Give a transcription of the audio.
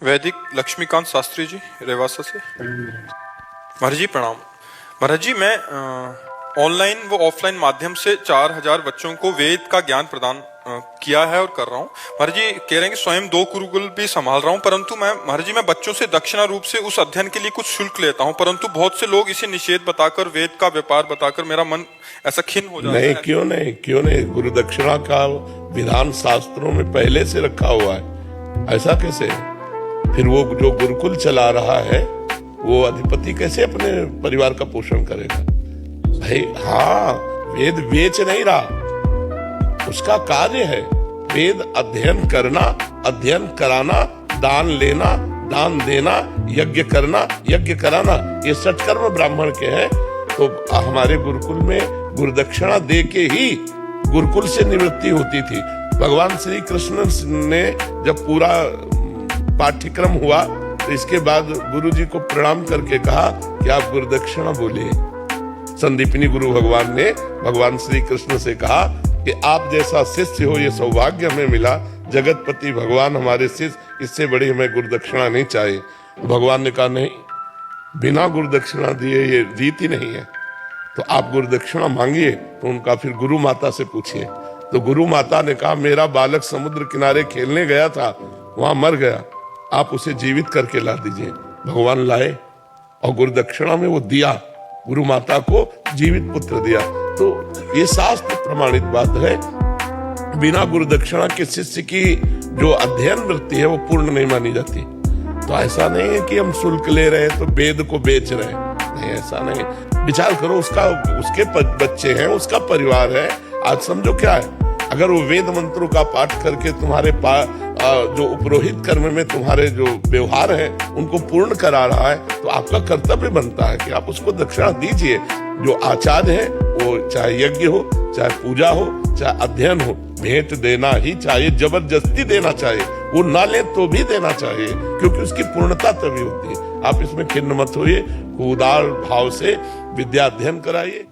वैदिक लक्ष्मीकांत शास्त्री जी, रेवासा से। महाराज जी प्रणाम। महाराज जी, मैं ऑनलाइन व ऑफलाइन माध्यम से 4000 बच्चों को वेद का ज्ञान प्रदान किया है और कर रहा हूँ। महाराज जी कह रहे हैं कि स्वयं 2 गुरुकुल भी संभाल रहा हूँ, परंतु महाराज जी मैं बच्चों से दक्षिणा रूप से उस अध्ययन के लिए कुछ शुल्क लेता हूँ, परंतु बहुत से लोग इसे निषेध बताकर, वेद का व्यापार बताकर मेरा मन ऐसा खिन्न हो जाता है। नहीं, क्यों नहीं गुरु दक्षिणा का विधान शास्त्रों में पहले से रखा हुआ है, ऐसा कैसे? फिर वो जो गुरुकुल चला रहा है वो अधिपति कैसे अपने परिवार का पोषण करेगा? भाई हाँ, वेद बेच नहीं रहा, उसका कार्य है वेद अध्ययन करना, अध्ययन कराना, दान लेना, दान देना, यज्ञ करना, यज्ञ कराना, ये सत्कर्म ब्राह्मण के हैं। तो हमारे गुरुकुल में गुरुदक्षिणा दे के ही गुरुकुल से निवृत्ति होती थी। भगवान श्री कृष्ण ने जब पूरा पाठ्यक्रम हुआ तो इसके बाद गुरु जी को प्रणाम करके कहा कि आप गुरुदक्षिणा बोलिए। संदीपनी गुरु भगवान ने भगवान श्री कृष्ण से कहा कि आप जैसा शिष्य हो, ये सौभाग्य हमें मिला, जगतपति भगवान हमारे शिष्य, इससे बड़ी हमें गुरुदक्षिणा नहीं चाहिए। भगवान ने कहा नहीं, बिना गुरुदक्षिणा दिए ये रीति नहीं है, तो आप गुरुदक्षिणा मांगिए। तो उनका फिर गुरु माता से पूछिए। तो गुरु माता ने कहा मेरा बालक समुद्र किनारे खेलने गया था, वहां मर गया, आप उसे जीवित करके ला दीजिए। भगवान लाए और गुरुदक्षिणा में वो दिया, गुरु माता को जीवित पुत्र दिया। तो ये शास्त्र प्रमाणित बात है, बिना गुरुदक्षिणा के शिष्य की जो अध्ययन वृत्ति है वो पूर्ण नहीं मानी जाती। तो ऐसा नहीं है कि हम शुल्क ले रहे हैं तो वेद को बेच रहे हैं, नहीं, ऐसा नहीं। विचार करो, उसके बच्चे हैं, उसका परिवार है। आज समझो क्या है, अगर वो वेद मंत्रों का पाठ करके तुम्हारे जो उपरोहित कर्म में तुम्हारे जो व्यवहार है उनको पूर्ण करा रहा है, तो आपका कर्तव्य बनता है कि आप उसको दक्षिणा दीजिए। जो आचार्य है वो चाहे यज्ञ हो, चाहे पूजा हो, चाहे अध्ययन हो, भेंट देना ही चाहिए, जबरदस्ती देना चाहिए। वो ना ले तो भी देना चाहिए, क्योंकि उसकी पूर्णता तभी होती है। आप इसमें खिन्न मत होइए, उदार भाव से विद्या अध्ययन कराइए।